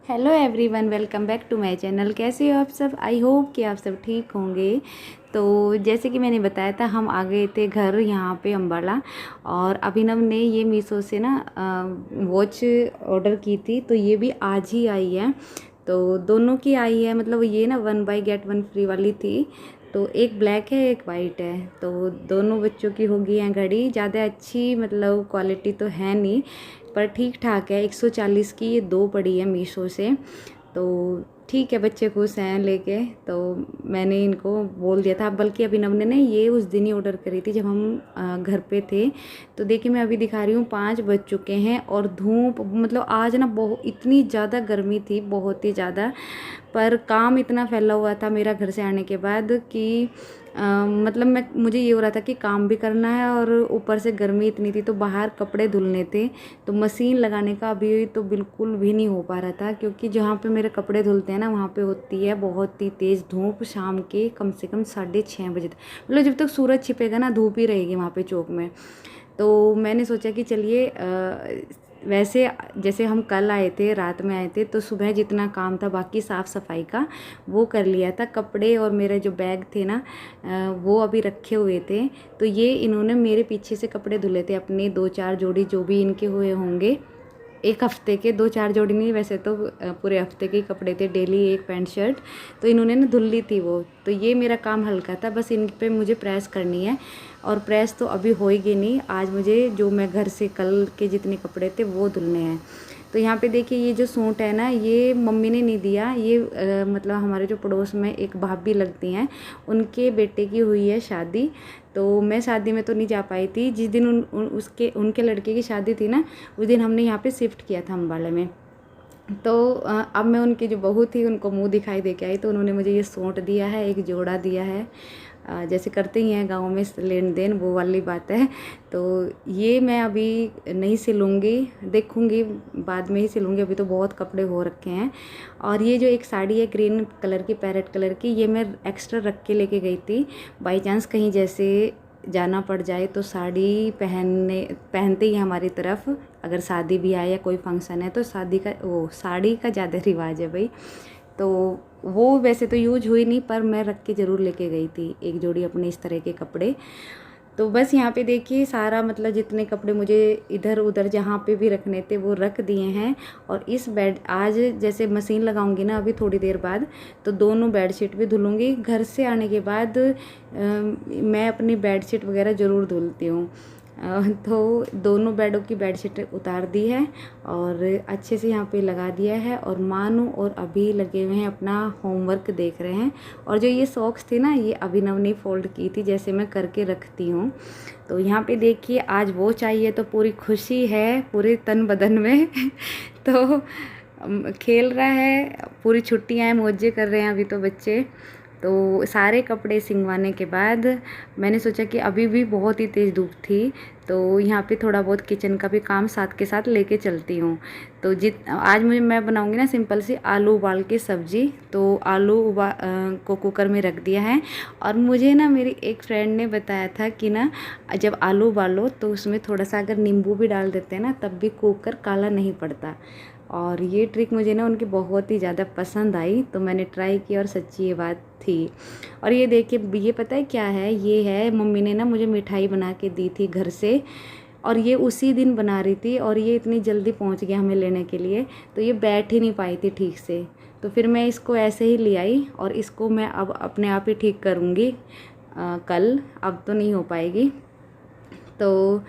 Hello everyone, welcome back to my channel. कैसे हो आप सब? आई होप कि आप सब ठीक होंगे। तो जैसे कि मैंने बताया था, हम आ गए थे घर यहाँ पे अम्बाला। और अभिनव ने ये मीशो से ना वॉच ऑर्डर की थी, तो ये भी आज ही आई है। तो दोनों की आई है, मतलब ये ना 1 बाई गेट 1 फ्री वाली थी। तो एक ब्लैक है, एक वाइट है। तो दोनों बच्चों की होगी हैं घड़ी। ज़्यादा अच्छी मतलब क्वालिटी तो है नहीं, पर ठीक ठाक है। 140 की ये दो पड़ी है मीशो से। तो ठीक है, बच्चे खुश हैं लेके। तो मैंने इनको बोल दिया था, बल्कि अभिनव ने ये उस दिन ही ऑर्डर करी थी जब हम घर पे थे। तो देखिए, मैं अभी दिखा रही हूँ, 5 बज चुके हैं और धूप, मतलब आज ना बहुत इतनी ज़्यादा गर्मी थी, बहुत ही ज़्यादा। पर काम इतना फैला हुआ था मेरा घर से आने के बाद कि मतलब मुझे ये हो रहा था कि काम भी करना है और ऊपर से गर्मी इतनी थी, तो बाहर कपड़े धुलने थे। तो मशीन लगाने का अभी तो बिल्कुल भी नहीं हो पा रहा था, क्योंकि जहाँ पे मेरे कपड़े धुलते हैं ना, वहाँ पे होती है बहुत ही तेज़ धूप। शाम के कम से कम 6:30 बजे तक, मतलब जब तक सूरज छिपेगा ना, धूप ही रहेगी वहाँ पे चौक में। तो मैंने सोचा कि चलिए, वैसे जैसे हम कल आए थे, रात में आए थे, तो सुबह जितना काम था बाकी साफ़ सफाई का वो कर लिया था। कपड़े और मेरे जो बैग थे ना, वो अभी रखे हुए थे। तो ये इन्होंने मेरे पीछे से कपड़े धुले थे, अपने 2-4 जोड़ी जो भी इनके हुए होंगे। एक हफ्ते के 2-4 जोड़ी नहीं, वैसे तो पूरे हफ्ते के कपड़े थे, डेली एक पैंट शर्ट। तो इन्होंने ना धुल ली थी वो। तो ये मेरा काम हल्का था, बस इन पे मुझे प्रेस करनी है। और प्रेस तो अभी होएगी नहीं, आज मुझे जो मैं घर से कल के जितने कपड़े थे वो धुलने हैं। तो यहाँ पे देखिए, ये जो सूट है ना, ये मम्मी ने नहीं दिया। ये मतलब हमारे जो पड़ोस में एक भाभी लगती हैं, उनके बेटे की हुई है शादी। तो मैं शादी में तो नहीं जा पाई थी। जिस दिन उनके लड़के की शादी थी ना, उस दिन हमने यहाँ पे शिफ्ट किया था अम्बाला में। तो अब मैं उनकी जो बहू थी उनको मुंह दिखाई दे के आई, तो उन्होंने मुझे ये सूट दिया है, एक जोड़ा दिया है। जैसे करते ही हैं गाँव में लेन देन, वो वाली बात है। तो ये मैं अभी नहीं सिलूँगी, देखूँगी बाद में ही सिलूँगी, अभी तो बहुत कपड़े हो रखे हैं। और ये जो एक साड़ी है ग्रीन कलर की, पैरेट कलर की, ये मैं एक्स्ट्रा रख के लेके गई थी। बाई चांस कहीं जैसे जाना पड़ जाए तो साड़ी पहनते ही हमारी तरफ, अगर शादी भी आए या कोई फंक्शन है, तो शादी का वो साड़ी का ज़्यादा रिवाज है भाई। तो वो वैसे तो यूज हुई नहीं, पर मैं रख के ज़रूर लेके गई थी एक जोड़ी अपने इस तरह के कपड़े। तो बस यहाँ पे देखिए, सारा मतलब जितने कपड़े मुझे इधर उधर जहाँ पे भी रखने थे वो रख दिए हैं। और इस बेड आज जैसे मशीन लगाऊंगी ना अभी थोड़ी देर बाद, तो दोनों बेडशीट भी धुलूँगी। घर से आने के बाद मैं अपनी बेडशीट वगैरह ज़रूर धुलती हूँ। तो दोनों बेडों की बेडशीट उतार दी है और अच्छे से यहाँ पे लगा दिया है। और मानू और अभी लगे हुए हैं, अपना होमवर्क देख रहे हैं। और जो ये सॉक्स थे ना, ये अभिनव ने फोल्ड की थी, जैसे मैं करके रखती हूँ। तो यहाँ पे देखिए, आज वो चाहिए तो पूरी खुशी है पूरे तन बदन में। तो खेल रहा है, पूरी छुट्टियाँ हैं, मौजे कर रहे हैं अभी तो बच्चे। तो सारे कपड़े सिंगवाने के बाद मैंने सोचा कि अभी भी बहुत ही तेज़ धूप थी, तो यहाँ पे थोड़ा बहुत किचन का भी काम साथ के साथ लेके चलती हूँ। तो आज मैं बनाऊँगी ना सिंपल सी आलू उबाल के सब्ज़ी। तो आलू को कुकर में रख दिया है। और मुझे ना मेरी एक फ्रेंड ने बताया था कि ना, जब आलू उबालो तो उसमें थोड़ा सा अगर नींबू भी डाल देते हैं ना, तब भी कुकर काला नहीं पड़ता। और ये ट्रिक मुझे ना उनकी बहुत ही ज़्यादा पसंद आई, तो मैंने ट्राई की और सच्ची ये बात थी। और ये देखिए, ये पता है क्या है? ये है, मम्मी ने ना मुझे मिठाई बना के दी थी घर से, और ये उसी दिन बना रही थी। और ये इतनी जल्दी पहुंच गया हमें लेने के लिए, तो ये बैठ ही नहीं पाई थी ठीक से। तो फिर मैं इसको ऐसे ही ले आई, और इसको मैं अब अपने आप ही ठीक करूँगी कल, अब तो नहीं हो पाएगी। तो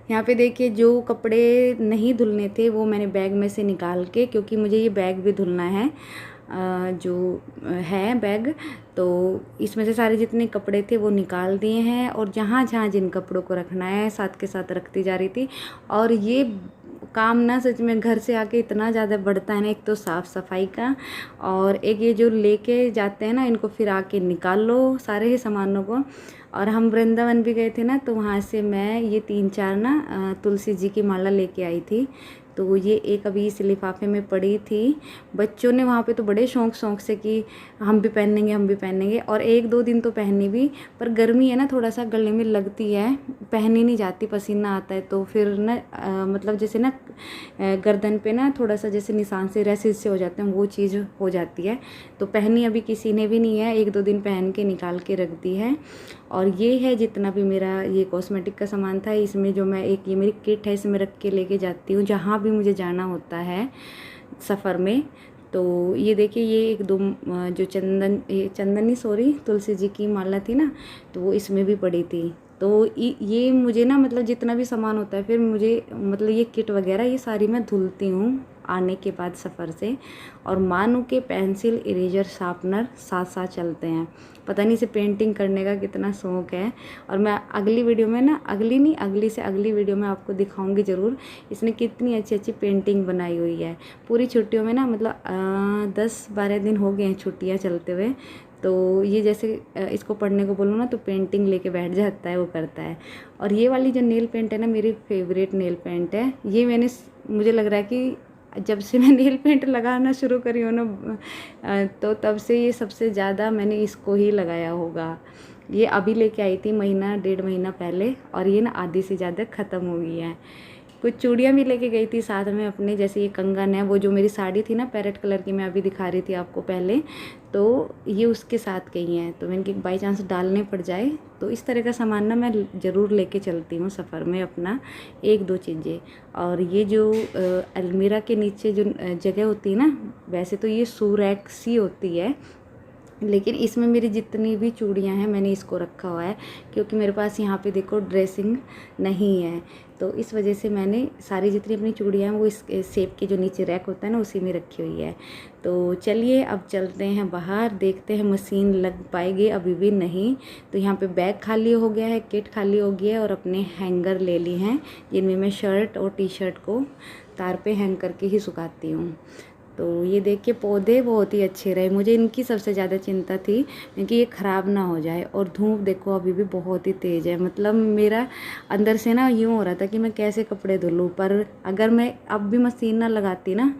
यहाँ पे देखिए, जो कपड़े नहीं धुलने थे वो मैंने बैग में से निकाल के, क्योंकि मुझे ये बैग भी धुलना है, जो है बैग। तो इसमें से सारे जितने कपड़े थे वो निकाल दिए हैं, और जहाँ जहाँ जिन कपड़ों को रखना है साथ के साथ रखती जा रही थी। और ये काम ना सच में घर से आके इतना ज़्यादा बढ़ता है ना, एक तो साफ़ सफाई का, और एक ये जो लेके जाते हैं ना, इनको फिर आके निकाल लो सारे ही सामानों को। और हम वृंदावन भी गए थे ना, तो वहाँ से मैं ये 3-4 ना तुलसी जी की माला लेके आई थी। तो ये एक अभी इस लिफाफे में पड़ी थी। बच्चों ने वहाँ पे तो बड़े शौक से कि हम भी पहनेंगे, हम भी पहनेंगे, और 1-2 दिन तो पहनी भी, पर गर्मी है ना, थोड़ा सा गले में लगती है, पहनी नहीं जाती, पसीना आता है, तो फिर ना मतलब जैसे ना गर्दन पे ना थोड़ा सा जैसे निशान से रैसेस से हो जाते हैं, वो चीज़ हो जाती है। तो पहनी अभी किसी ने भी नहीं है, 1-2 दिन पहन के निकाल के रख दी है। और ये है जितना भी मेरा ये कॉस्मेटिक का सामान था। इसमें जो मैं एक ये मेरी किट है, इसमें रख के लेके जाती हूँ जहाँ भी मुझे जाना होता है सफ़र में। तो ये देखिए, ये एक दो जो चंदनी सॉरी तुलसी जी की माला थी ना, तो वो इसमें भी पड़ी थी। तो ये मुझे ना मतलब जितना भी सामान होता है, फिर मुझे मतलब ये किट वगैरह ये सारी मैं धुलती हूँ आने के बाद सफ़र से। और मानू के पेंसिल, इरेजर, शार्पनर साथ साथ चलते हैं। पता नहीं इसे पेंटिंग करने का कितना शौक़ है। और मैं अगली वीडियो में ना, अगली से अगली वीडियो में आपको दिखाऊंगी ज़रूर इसने कितनी अच्छी अच्छी पेंटिंग बनाई हुई है। पूरी छुट्टियों में ना, मतलब 10-12 दिन हो गए हैं छुट्टियाँ चलते हुए, तो ये जैसे इसको पढ़ने को बोलूँ ना तो पेंटिंग लेके बैठ जाता है, वो करता है। और ये वाली जो नेल पेंट है ना, मेरी फेवरेट नेल पेंट है। ये मुझे लग रहा है कि जब से मैं नेल पेंट लगाना शुरू करी हूँ ना, तो तब से ये सबसे ज़्यादा मैंने इसको ही लगाया होगा। ये अभी लेके आई थी 1-1.5 महीना पहले, और ये ना आधी से ज़्यादा ख़त्म हो गई है। कुछ चूड़ियाँ भी लेके गई थी साथ में अपने, जैसे ये कंगन है, वो जो मेरी साड़ी थी ना पैरेट कलर की, मैं अभी दिखा रही थी आपको पहले, तो ये उसके साथ गई हैं। तो मैंने कि बाई चांस डालने पड़ जाए, तो इस तरह का सामान ना मैं ज़रूर लेके चलती हूँ सफ़र में अपना, 1-2 चीज़ें। और ये जो अलमीरा के नीचे जो जगह होती है ना, वैसे तो ये शू रैक सी होती है, लेकिन इसमें मेरी जितनी भी चूड़ियाँ हैं मैंने इसको रखा हुआ है, क्योंकि मेरे पास यहाँ पे देखो ड्रेसिंग नहीं है, तो इस वजह से मैंने सारी जितनी अपनी चूड़ियाँ हैं वो इस सेप के जो नीचे रैक होता है ना, उसी में रखी हुई है। तो चलिए अब चलते हैं बाहर, देखते हैं मशीन लग पाएगी, अभी भी नहीं। तो यहाँ पे बैग खाली हो गया है, किट खाली हो गया है, और अपने हैंगर ले लिए हैं जिनमें मैं शर्ट और टी शर्ट को तार पे हैंग करके ही सुखाती हूँ। तो ये देख के पौधे बहुत ही अच्छे रहे, मुझे इनकी सबसे ज़्यादा चिंता थी क्योंकि ये ख़राब ना हो जाए। और धूप देखो अभी भी बहुत ही तेज़ है, मतलब मेरा अंदर से ना यूँ हो रहा था कि मैं कैसे कपड़े धुलूँ, पर अगर मैं अब भी मशीन ना लगाती ना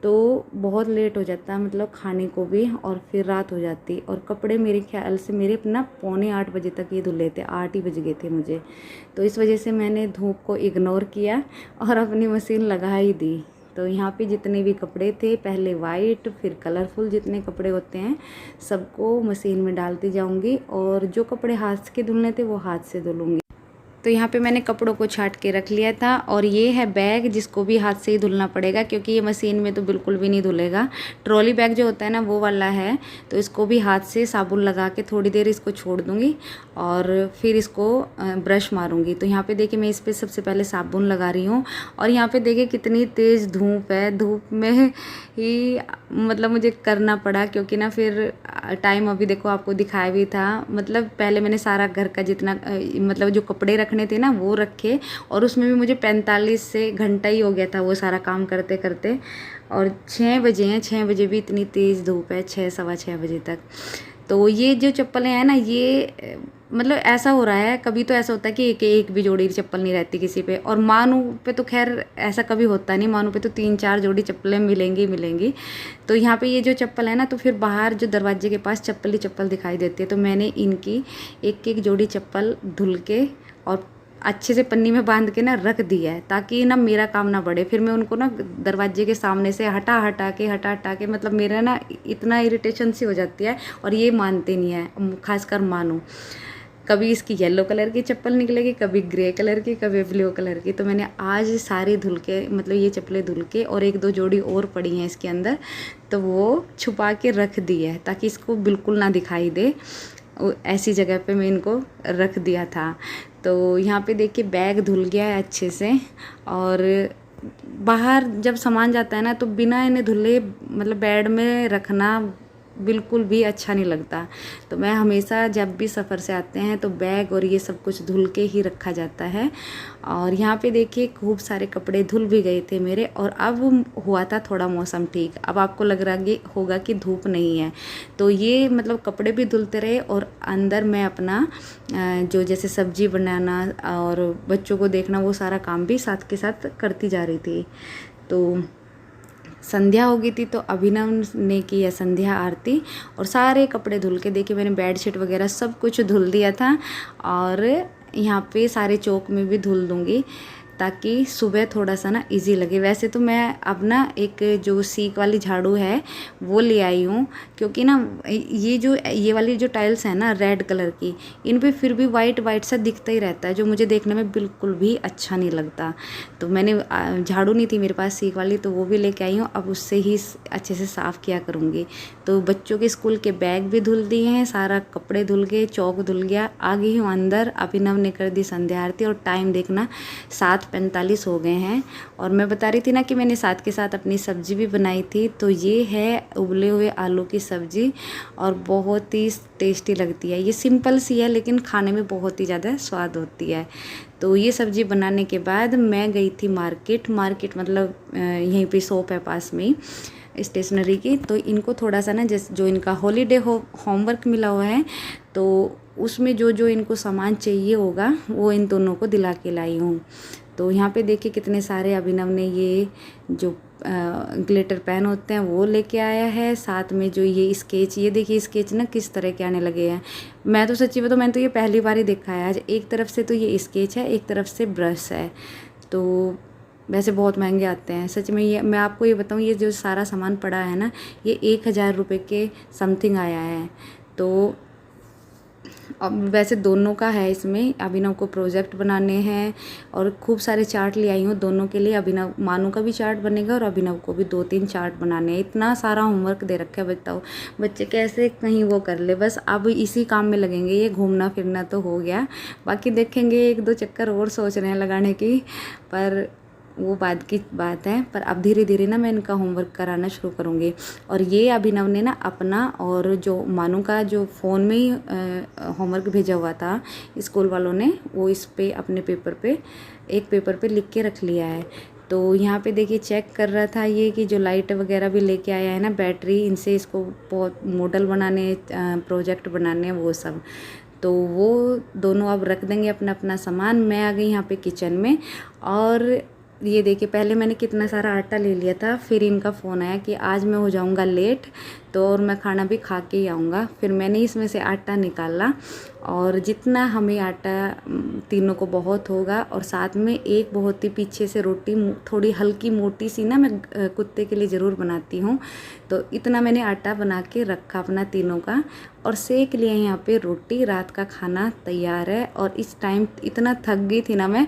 तो बहुत लेट हो जाता, मतलब खाने को भी, और फिर रात हो जाती। और कपड़े मेरे ख्याल से मेरे अपना 7:45 बजे तक ये धुले थे, 8 ही बज गए थे मुझे। तो इस वजह से मैंने धूप को इग्नोर किया और अपनी मशीन लगा ही दी। तो यहाँ पे जितने भी कपड़े थे, पहले वाइट फिर कलरफुल जितने कपड़े होते हैं, सबको मशीन में डालती जाऊँगी, और जो कपड़े हाथ के धुलने थे वो हाथ से धुलूँगी। तो यहाँ पे मैंने कपड़ों को छाट के रख लिया था। और ये है बैग, जिसको भी हाथ से ही धुलना पड़ेगा क्योंकि ये मशीन में तो बिल्कुल भी नहीं धुलेगा। ट्रॉली बैग जो होता है ना, वो वाला है, तो इसको भी हाथ से साबुन लगा के थोड़ी देर इसको छोड़ दूँगी और फिर इसको ब्रश मारूंगी। तो यहाँ पे देखिए मैं इस पर सबसे पहले साबुन लगा रही हूँ। और यहाँ पे देखिए कितनी तेज़ धूप है, धूप में ही मतलब मुझे करना पड़ा क्योंकि ना फिर टाइम अभी देखो आपको दिखाया भी था, मतलब पहले मैंने सारा घर का जितना मतलब जो कपड़े रखने थे ना वो रखे, और उसमें भी मुझे 45 से घंटा ही हो गया था वो सारा काम करते करते। और 6 बजे हैं, 6 बजे भी इतनी तेज़ धूप है, 6-6:15 बजे तक। तो ये जो चप्पलें हैं ना, ये मतलब ऐसा हो रहा है, कभी तो ऐसा होता है कि एक भी जोड़ी चप्पल नहीं रहती किसी पे, और मानू पे तो खैर ऐसा कभी होता नहीं, मानू पे तो 3-4 जोड़ी चप्पलें मिलेंगी। तो यहाँ पे ये जो चप्पल है ना, तो फिर बाहर जो दरवाजे के पास चप्पल ही चप्पल दिखाई देती है, तो मैंने इनकी एक जोड़ी चप्पल धुल के और अच्छे से पन्नी में बांध के ना रख दिया है, ताकि ना मेरा काम ना बढ़े। फिर मैं उनको ना दरवाजे के सामने से हटा के मतलब मेरा ना इतना इरिटेशन सी हो जाती है, और ये मानते नहीं है, खासकर मानो। कभी इसकी येलो कलर की चप्पल निकलेगी, कभी ग्रे कलर की, कभी ब्लू कलर की। तो मैंने आज सारी धुल के, मतलब ये चप्पलें धुल के, और 1-2 जोड़ी और पड़ी हैं इसके अंदर, तो वो छुपा के रख दी है ताकि इसको बिल्कुल ना दिखाई दे। ऐसी जगह पे मैं इनको रख दिया था। तो यहाँ पे देखिए बैग धुल गया है अच्छे से। और बाहर जब सामान जाता है ना, तो बिना इन्हें धुले मतलब बेड में रखना बिल्कुल भी अच्छा नहीं लगता। तो मैं हमेशा जब भी सफ़र से आते हैं तो बैग और ये सब कुछ धुल के ही रखा जाता है। और यहाँ पे देखिए खूब सारे कपड़े धुल भी गए थे मेरे, और अब हुआ था थोड़ा मौसम ठीक। अब आपको लग रहा होगा कि धूप नहीं है, तो ये मतलब कपड़े भी धुलते रहे, और अंदर मैं अपना जो जैसे सब्जी बनाना और बच्चों को देखना, वो सारा काम भी साथ के साथ करती जा रही थी। तो संध्या हो गई थी तो अभिनव ने किया संध्या आरती और सारे कपड़े धुल के, देखिए मैंने बेडशीट वगैरह सब कुछ धुल दिया था और यहाँ पे सारे चौक में भी धुल दूँगी ताकि सुबह थोड़ा सा ना इजी लगे। वैसे तो मैं अब ना एक जो सीक वाली झाड़ू है वो ले आई हूँ, क्योंकि ना ये वाली जो टाइल्स है ना रेड कलर की, इन पे फिर भी वाइट वाइट सा दिखता ही रहता है, जो मुझे देखने में बिल्कुल भी अच्छा नहीं लगता। तो मैंने झाड़ू नहीं थी मेरे पास सीक वाली, तो वो भी लेके आई हूँ। अब उससे ही अच्छे से साफ़ किया करूँगी। तो बच्चों के स्कूल के बैग भी धुल दिए हैं, सारा कपड़े धुल गए, चौक धुल गया। आ गई हूँ अंदर। अभिनव ने कर दी संध्या आरती और टाइम देखना 7:45 हो गए हैं। और मैं बता रही थी ना कि मैंने साथ के साथ अपनी सब्ज़ी भी बनाई थी। तो ये है उबले हुए आलू की सब्ज़ी और बहुत ही टेस्टी लगती है। ये सिंपल सी है लेकिन खाने में बहुत ही ज़्यादा स्वाद होती है। तो ये सब्ज़ी बनाने के बाद मैं गई थी मार्केट मतलब यहीं पे शॉप है पास में ही स्टेशनरी की। तो इनको थोड़ा सा ना जैसे जो इनका हॉलीडे होमवर्क मिला हुआ है तो उसमें जो इनको सामान चाहिए होगा वो इन दोनों को दिला के लाई हूँ। तो यहाँ पे देखिए कितने सारे अभिनव ने ये जो ग्लिटर पेन होते हैं वो लेके आया है। साथ में जो ये स्केच, ये देखिए स्केच ना किस तरह के आने लगे हैं। मैं तो सच्ची बताऊँ, मैंने तो ये पहली बार ही देखा है आज। एक तरफ से तो ये स्केच है, एक तरफ से ब्रश है। तो वैसे बहुत महंगे आते हैं सच में। ये मैं आपको ये बताऊँ, ये जो सारा सामान पड़ा है ना ये 1000 रुपये के समथिंग आया है। तो अब वैसे दोनों का है इसमें। अभिनव को प्रोजेक्ट बनाने हैं और खूब सारे चार्ट ले आई हूँ दोनों के लिए। अभिनव मानू का भी चार्ट बनेगा और अभिनव को भी 2-3 चार्ट बनाने हैं। इतना सारा होमवर्क दे रखा है, बताओ बच्चे कैसे कहीं वो कर ले। बस अब इसी काम में लगेंगे। ये घूमना फिरना तो हो गया, बाकी देखेंगे 1-2 चक्कर और सोच रहे हैं लगाने की, पर वो बाद की बात है। पर अब धीरे धीरे ना मैं इनका होमवर्क कराना शुरू करूँगी। और ये अभिनव ने ना अपना और जो मानू का जो फ़ोन में ही होमवर्क भेजा हुआ था स्कूल वालों ने, वो इस पे अपने पेपर पे एक पेपर पे लिख के रख लिया है। तो यहाँ पे देखिए चेक कर रहा था ये कि जो लाइट वगैरह भी लेके आया है ना, बैटरी, इनसे इसको बहुत मॉडल बनाने प्रोजेक्ट बनाने वो सब। तो वो दोनों अब रख देंगे अपना अपना सामान। मैं आ गई यहाँ पे किचन में। और ये देखिए पहले मैंने कितना सारा आटा ले लिया था, फिर इनका फ़ोन आया कि आज मैं हो जाऊंगा लेट तो और मैं खाना भी खा के ही आऊँगा। फिर मैंने इसमें से आटा निकाला और जितना हमें आटा तीनों को बहुत होगा। और साथ में एक बहुत ही पीछे से रोटी थोड़ी हल्की मोटी सी ना मैं कुत्ते के लिए ज़रूर बनाती हूँ। तो इतना मैंने आटा बना के रखा अपना तीनों का और सेक लिया यहाँ पे रोटी। रात का खाना तैयार है। और इस टाइम इतना थक गई थी ना मैं,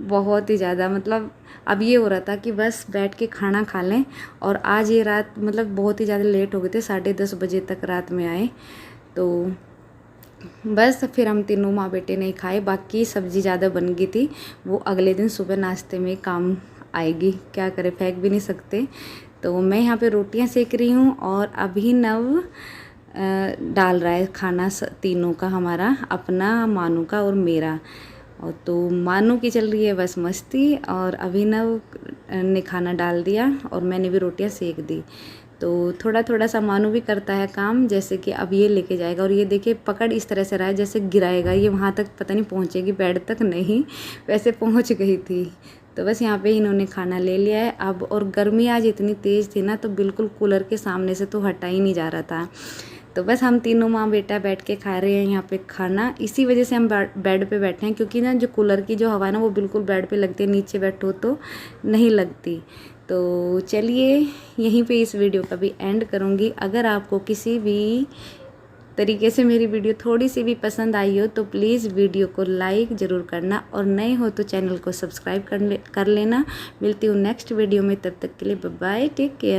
बहुत ही ज़्यादा, मतलब अब ये हो रहा था कि बस बैठ के खाना खा लें। और आज ये रात मतलब बहुत ही ज़्यादा लेट हो गए थे, 10:30 बजे तक रात में आए। तो बस फिर हम तीनों माँ बेटे नहीं खाए, बाकी सब्ज़ी ज़्यादा बन गई थी, वो अगले दिन सुबह नाश्ते में काम आएगी, क्या करें, फेंक भी नहीं सकते। तो मैं यहाँ पे रोटियाँ सेक रही हूँ और अभिनव डाल रहा है खाना तीनों का, हमारा, अपना, मानू का और मेरा। और तो मानू की चल रही है बस मस्ती और अभिनव ने खाना डाल दिया और मैंने भी रोटियां सेक दी। तो थोड़ा थोड़ा सा मानू भी करता है काम, जैसे कि अब ये लेके जाएगा। और ये देखिए पकड़ इस तरह से रहा है जैसे गिराएगा, ये वहाँ तक पता नहीं पहुँचेगी, बेड तक नहीं, वैसे पहुँच गई थी। तो बस यहाँ पे इन्होंने खाना ले लिया है अब। और गर्मी आज इतनी तेज़ थी ना, तो बिल्कुल कूलर के सामने से तो हटा ही नहीं जा रहा था। तो बस हम तीनों माँ बेटा बैठ के खा रहे हैं यहाँ पे खाना। इसी वजह से हम बेड पे बैठे हैं, क्योंकि ना जो कूलर की जो हवा है ना वो बिल्कुल बेड पे लगती है, नीचे बैठो तो नहीं लगती। तो चलिए यहीं पे इस वीडियो का भी एंड करूँगी। अगर आपको किसी भी तरीके से मेरी वीडियो थोड़ी सी भी पसंद आई हो तो प्लीज़ वीडियो को लाइक ज़रूर करना और नए हो तो चैनल को सब्सक्राइब कर लेना। मिलती हूँ नेक्स्ट वीडियो में, तब तक के लिए बाय बाय, टेक केयर।